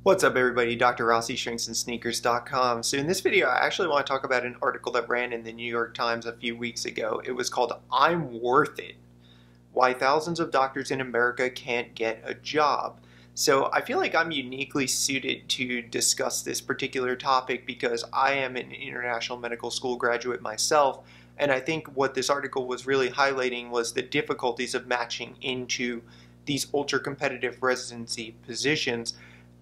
What's up everybody, Dr. Rossi, shrinksandSneakers.com. So in this video I actually want to talk about an article that ran in the New York Times a few weeks ago. It was called "I'm Worth It: Why Thousands of Doctors in America Can't Get a Job." So I feel like I'm uniquely suited to discuss this particular topic because I am an international medical school graduate myself, and I think what this article was really highlighting was the difficulties of matching into these ultra-competitive residency positions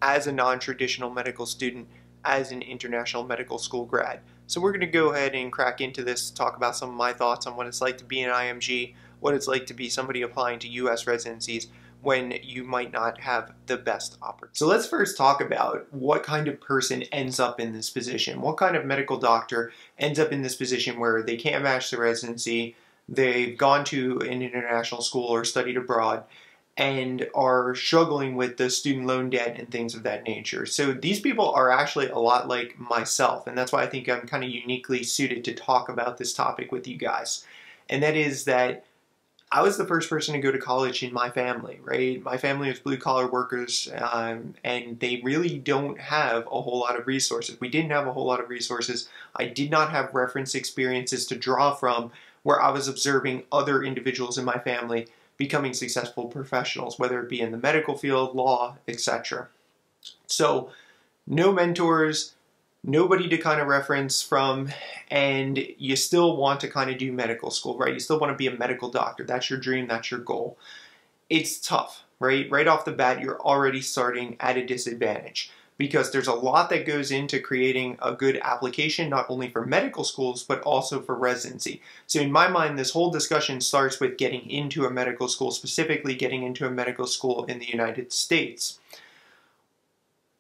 as a non-traditional medical student, as an international medical school grad. So we're going to go ahead and crack into this, talk about some of my thoughts on what it's like to be an IMG, what it's like to be somebody applying to US residencies when you might not have the best opportunity. So let's first talk about what kind of person ends up in this position. What kind of medical doctor ends up in this position where they can't match the residency, they've gone to an international school or studied abroad, and are struggling with the student loan debt and things of that nature. So these people are actually a lot like myself, and that's why I think I'm kind of uniquely suited to talk about this topic with you guys. And that is that I was the first person to go to college in my family, right? My family is blue-collar workers, and they really don't have a whole lot of resources. We didn't have a whole lot of resources. I did not have reference experiences to draw from where I was observing other individuals in my family becoming successful professionals, whether it be in the medical field, law, etc. So no mentors, nobody to kind of reference from, and you still want to kind of do medical school, right? You still want to be a medical doctor. That's your dream, that's your goal. It's tough, right? Right off the bat, you're already starting at a disadvantage because there's a lot that goes into creating a good application, not only for medical schools, but also for residency. So in my mind, this whole discussion starts with getting into a medical school, specifically getting into a medical school in the United States.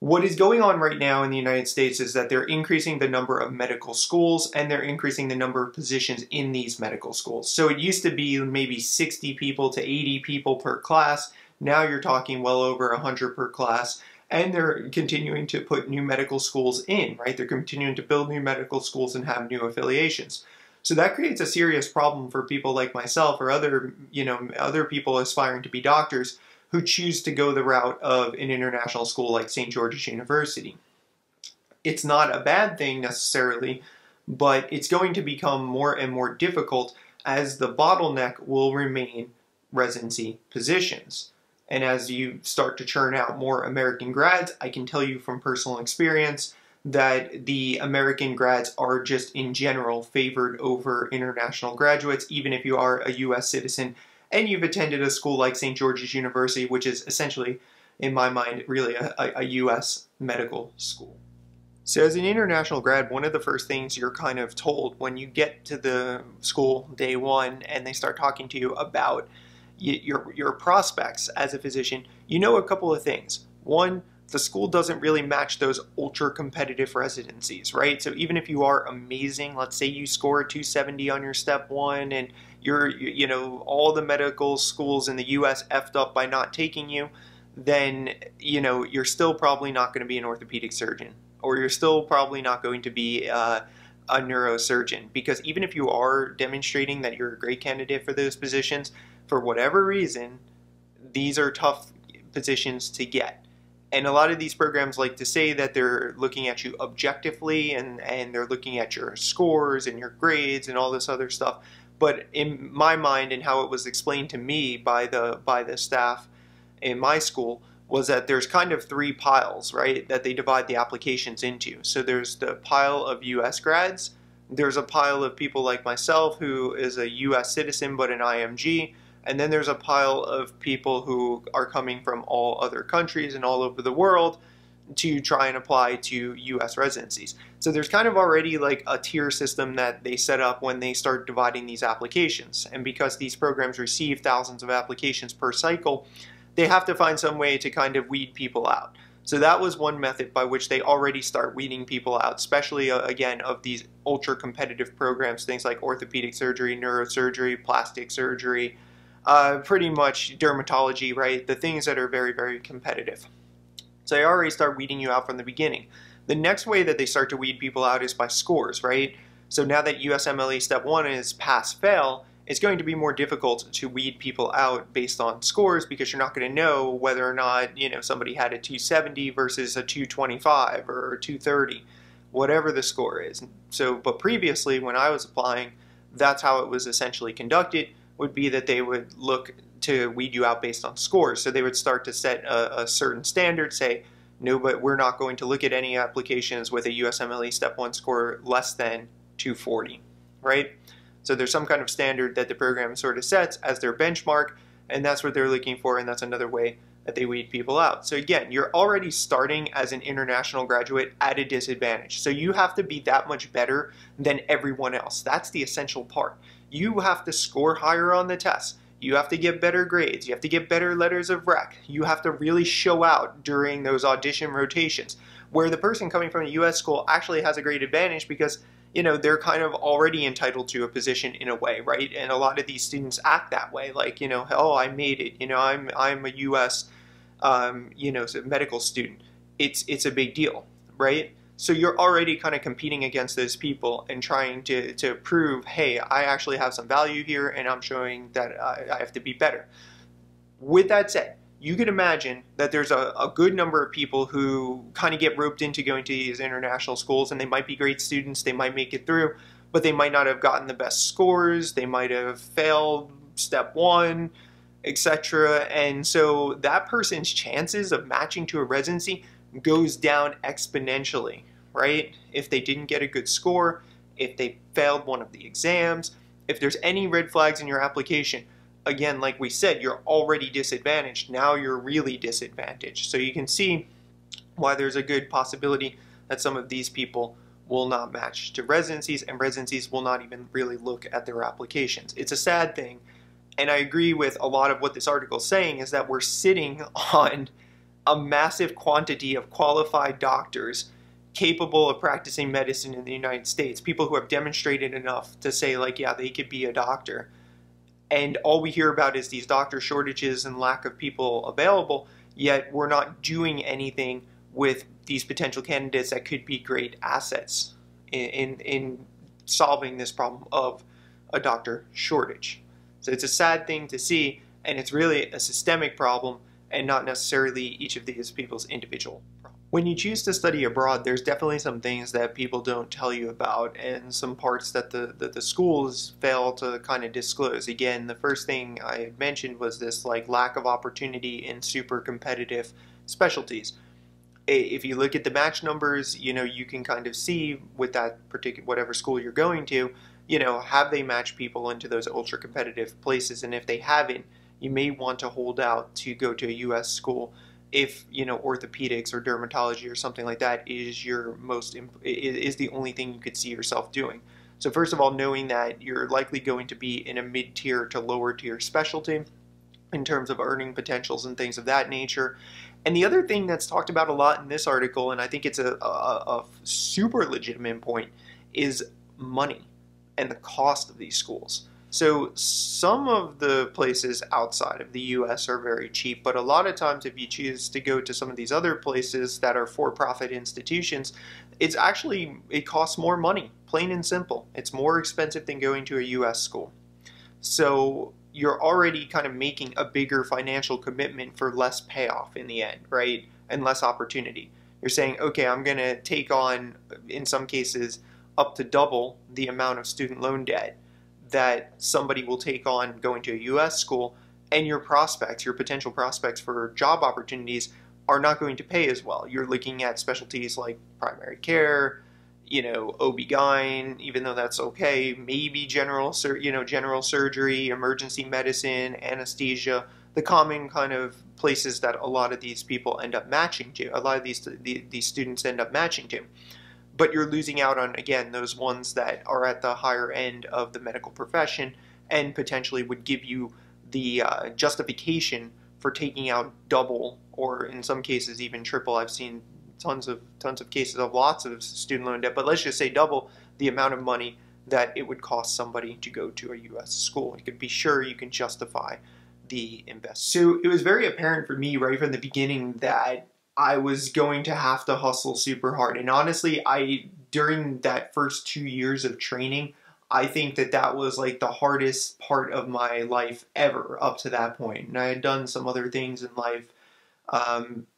What is going on right now in the United States is that they're increasing the number of medical schools and they're increasing the number of positions in these medical schools. So it used to be maybe 60 people to 80 people per class. Now you're talking well over 100 per class. And they're continuing to put new medical schools in, right? They're continuing to build new medical schools and have new affiliations. So that creates a serious problem for people like myself or other people aspiring to be doctors who choose to go the route of an international school like St. George's University. It's not a bad thing necessarily, but it's going to become more and more difficult as the bottleneck will remain residency positions. And as you start to churn out more American grads, I can tell you from personal experience that the American grads are just in general favored over international graduates, even if you are a US citizen and you've attended a school like St. George's University, which is essentially, in my mind, really a US medical school. So as an international grad, one of the first things you're kind of told when you get to the school day one and they start talking to you about your prospects as a physician, you know a couple of things. One, the school doesn't really match those ultra-competitive residencies, right? So even if you are amazing, let's say you score a 270 on your step one and all the medical schools in the US effed up by not taking you, then, you're still probably not going to be an orthopedic surgeon, or you're still probably not going to be a neurosurgeon, because even if you are demonstrating that you're a great candidate for those positions, for whatever reason, these are tough positions to get. And a lot of these programs like to say that they're looking at you objectively and they're looking at your scores and your grades and all this other stuff. But in my mind, and how it was explained to me by the staff in my school, was that there's kind of three piles, right, that they divide the applications into. So there's the pile of US grads, there's a pile of people like myself who is a US citizen but an IMG, and then there's a pile of people who are coming from all other countries and all over the world to try and apply to US residencies. So there's kind of already like a tier system that they set up when they start dividing these applications. And because these programs receive thousands of applications per cycle, they have to find some way to kind of weed people out. So that was one method by which they already start weeding people out, especially again of these ultra-competitive programs, things like orthopedic surgery, neurosurgery, plastic surgery, pretty much dermatology, right? The things that are very, very competitive. So they already start weeding you out from the beginning. The next way that they start to weed people out is by scores, right? So now that USMLE Step 1 is pass-fail, it's going to be more difficult to weed people out based on scores, because you're not going to know whether or not, you know, somebody had a 270 versus a 225 or a 230, whatever the score is. So, but previously when I was applying, that's how it was essentially conducted, would be that they would look to weed you out based on scores. So they would start to set a certain standard, say, no, but we're not going to look at any applications with a USMLE Step 1 score less than 240, right? So there's some kind of standard that the program sort of sets as their benchmark, and that's what they're looking for, and that's another way that they weed people out. So again, you're already starting as an international graduate at a disadvantage. So you have to be that much better than everyone else. That's the essential part. You have to score higher on the tests. You have to get better grades. You have to get better letters of rec. You have to really show out during those audition rotations, where the person coming from a US school actually has a great advantage because, you know, they're kind of already entitled to a position in a way, right? And a lot of these students act that way, like, you know, oh, I made it, you know, I'm a US, you know, medical student. It's a big deal, right? So you're already kind of competing against those people and trying to prove, hey, I actually have some value here, and I'm showing that I have to be better. With that said, you can imagine that there's a good number of people who kind of get roped into going to these international schools, and they might be great students, they might make it through, but they might not have gotten the best scores, they might have failed Step 1, etc. And so that person's chances of matching to a residency goes down exponentially, right? If they didn't get a good score, if they failed one of the exams, if there's any red flags in your application, again, like we said, you're already disadvantaged. Now you're really disadvantaged. So you can see why there's a good possibility that some of these people will not match to residencies, and residencies will not even really look at their applications. It's a sad thing, and I agree with a lot of what this article is saying, is that we're sitting on a massive quantity of qualified doctors capable of practicing medicine in the United States, people who have demonstrated enough to say, like, yeah, they could be a doctor. And all we hear about is these doctor shortages and lack of people available, yet we're not doing anything with these potential candidates that could be great assets in solving this problem of a doctor shortage. So it's a sad thing to see, and it's really a systemic problem and not necessarily each of these people's individual problems. When you choose to study abroad, there's definitely some things that people don't tell you about, and some parts that the schools fail to kind of disclose. Again, the first thing I had mentioned was this like lack of opportunity in super competitive specialties. If you look at the match numbers, you know, you can kind of see with that particular, whatever school you're going to, you know, have they matched people into those ultra competitive places, and if they haven't, you may want to hold out to go to a US school if, you know, orthopedics or dermatology or something like that is your is the only thing you could see yourself doing. So first of all, knowing that you're likely going to be in a mid-tier to lower tier specialty in terms of earning potentials and things of that nature. And the other thing that's talked about a lot in this article, and I think it's a super legitimate point, is money and the cost of these schools. So some of the places outside of the US are very cheap, but a lot of times if you choose to go to some of these other places that are for-profit institutions, it costs more money, plain and simple. It's more expensive than going to a US school. So you're already kind of making a bigger financial commitment for less payoff in the end, right? And less opportunity. You're saying, okay, I'm going to take on, in some cases, up to double the amount of student loan debt that somebody will take on going to a US school, and your prospects, your potential prospects for job opportunities are not going to pay as well. You're looking at specialties like primary care, you know, OB-GYN, even though that's okay, maybe general surgery, emergency medicine, anesthesia, the common kind of places that a lot of these people end up matching to, a lot of these students end up matching to. But you're losing out on, again, those ones that are at the higher end of the medical profession and potentially would give you the justification for taking out double, or in some cases even triple. I've seen tons of cases of lots of student loan debt, but let's just say double the amount of money that it would cost somebody to go to a US school. You can be sure you can justify the investment. So it was very apparent for me right from the beginning that I was going to have to hustle super hard. And honestly, during that first 2 years of training, I think that that was like the hardest part of my life ever up to that point. And I had done some other things in life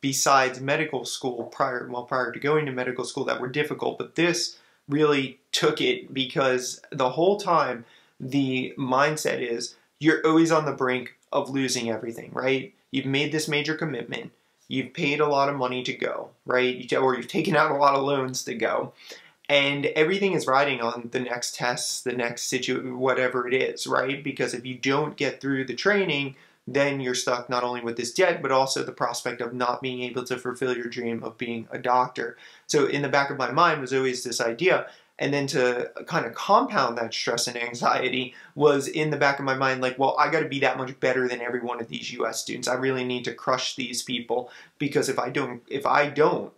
besides medical school prior to going to medical school that were difficult, but this really took it because the whole time the mindset is you're always on the brink of losing everything, right? You've made this major commitment. You've paid a lot of money to go, right? Or you've taken out a lot of loans to go. And everything is riding on the next tests, the next whatever it is, right? Because if you don't get through the training, then you're stuck not only with this debt, but also the prospect of not being able to fulfill your dream of being a doctor. So in the back of my mind was always this idea. And then to kind of compound that stress and anxiety was in the back of my mind, like, well, I got to be that much better than every one of these US students. I really need to crush these people, because if I don't,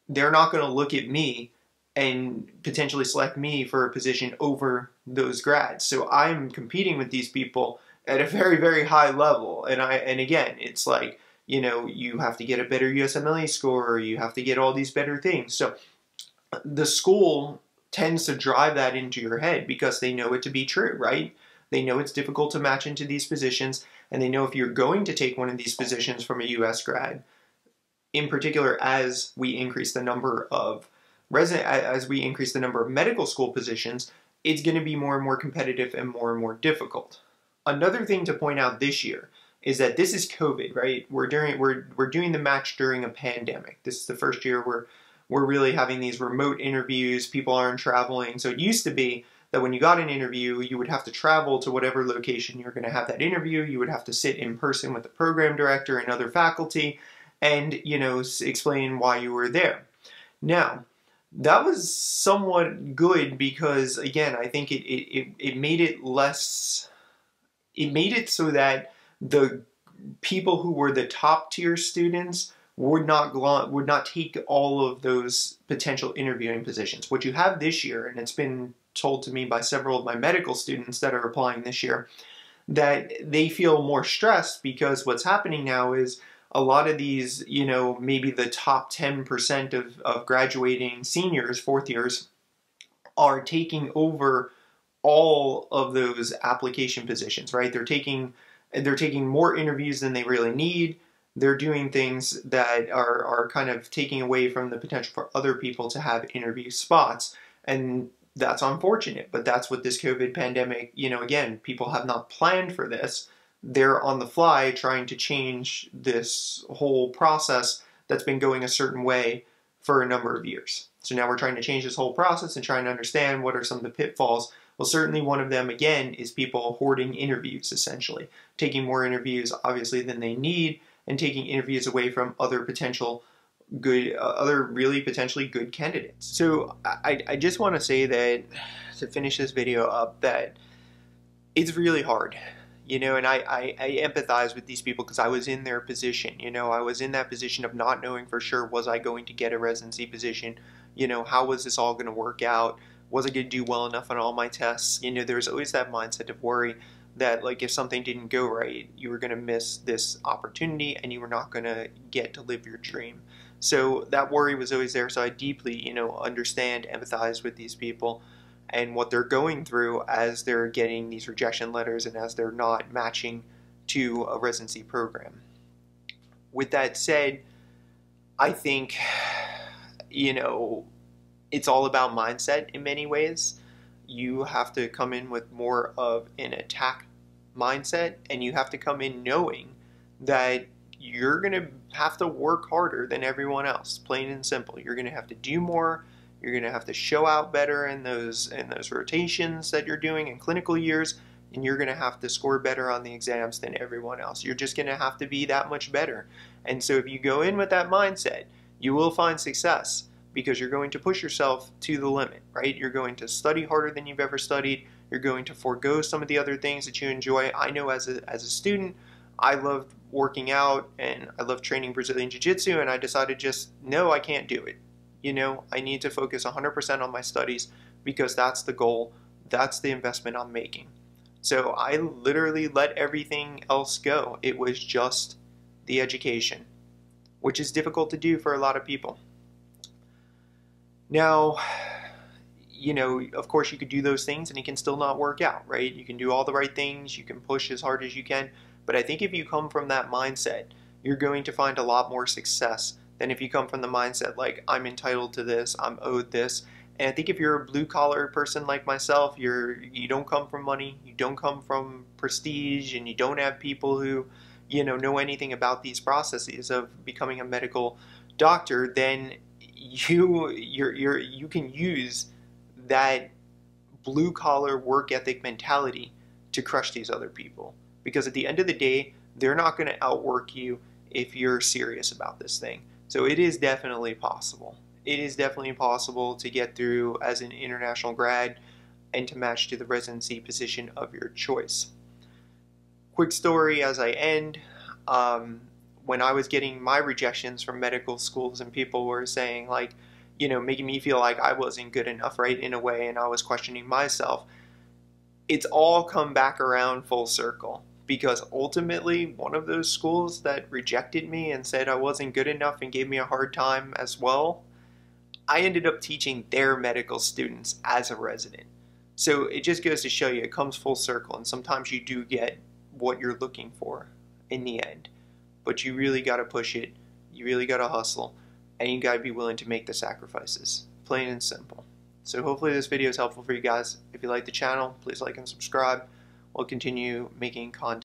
they're not going to look at me and potentially select me for a position over those grads. So I'm competing with these people at a very, very high level. And again, it's like, you know, you have to get a better USMLE score, or you have to get all these better things. So the school tends to drive that into your head because they know it to be true, right? They know it's difficult to match into these positions, and they know if you're going to take one of these positions from a US grad, in particular as we increase the number of medical school positions, it's going to be more and more competitive and more difficult. Another thing to point out this year is that this is COVID, right? We're doing the match during a pandemic. This is the first year we're really having these remote interviews. People aren't traveling. So it used to be that when you got an interview, you would have to travel to whatever location you're going to have that interview. You would have to sit in person with the program director and other faculty and, you know, explain why you were there. Now, that was somewhat good because, again, I think it made it less... It made it so that the people who were the top tier students would not take all of those potential interviewing positions. What you have this year, and it's been told to me by several of my medical students that are applying this year, that they feel more stressed because what's happening now is a lot of these, you know, maybe the top 10% of graduating seniors, fourth years, are taking over all of those application positions, right? They're taking more interviews than they really need. They're doing things that are kind of taking away from the potential for other people to have interview spots. And that's unfortunate, but that's what this COVID pandemic, you know, again, people have not planned for this. They're on the fly trying to change this whole process that's been going a certain way for a number of years. So now we're trying to change this whole process and trying to understand what are some of the pitfalls. Well, certainly one of them, again, is people hoarding interviews, essentially. Taking more interviews, obviously, than they need, and taking interviews away from other potential good, really potentially good candidates. So I just want to say that, to finish this video up, that it's really hard. You know, and I empathize with these people because I was in their position. You know, I was in that position of not knowing for sure, was I going to get a residency position? You know, how was this all going to work out? Was I going to do well enough on all my tests? You know, there's always that mindset of worry that, like, if something didn't go right, you were going to miss this opportunity and you were not going to get to live your dream. So that worry was always there. So I deeply, you know, understand, empathize with these people and what they're going through as they're getting these rejection letters and as they're not matching to a residency program. With that said, I think, you know, it's all about mindset in many ways. You have to come in with more of an attack mindset, and you have to come in knowing that you're going to have to work harder than everyone else, plain and simple. You're going to have to do more. You're going to have to show out better in those rotations that you're doing in clinical years, and you're going to have to score better on the exams than everyone else. You're just going to have to be that much better. And so if you go in with that mindset, you will find success, because you're going to push yourself to the limit, right? You're going to study harder than you've ever studied. You're going to forego some of the other things that you enjoy. I know as a student, I loved working out and I loved training Brazilian Jiu-Jitsu, and I decided just, no, I can't do it. You know, I need to focus 100% on my studies because that's the goal. That's the investment I'm making. So I literally let everything else go. It was just the education, which is difficult to do for a lot of people. Now, of course you could do those things and it can still not work out, right? You can do all the right things, you can push as hard as you can, but I think if you come from that mindset, you're going to find a lot more success than if you come from the mindset like, I'm entitled to this, I'm owed this. And I think if you're a blue collar person like myself, you don't come from money, you don't come from prestige, and you don't have people who, know anything about these processes of becoming a medical doctor, then you can use that blue collar work ethic mentality to crush these other people. Because at the end of the day, they're not going to outwork you if you're serious about this thing. So it is definitely possible. It is definitely possible to get through as an international grad and to match to the residency position of your choice. Quick story as I end. When I was getting my rejections from medical schools and people were saying like, making me feel like I wasn't good enough, right, in a way, and I was questioning myself, it's all come back around full circle. Because ultimately, one of those schools that rejected me and said I wasn't good enough and gave me a hard time as well, I ended up teaching their medical students as a resident. So it just goes to show you, it comes full circle, and sometimes you do get what you're looking for in the end. But you really got to push it, you really got to hustle, and you got to be willing to make the sacrifices. Plain and simple. So hopefully this video is helpful for you guys. If you like the channel, please like and subscribe. We'll continue making content.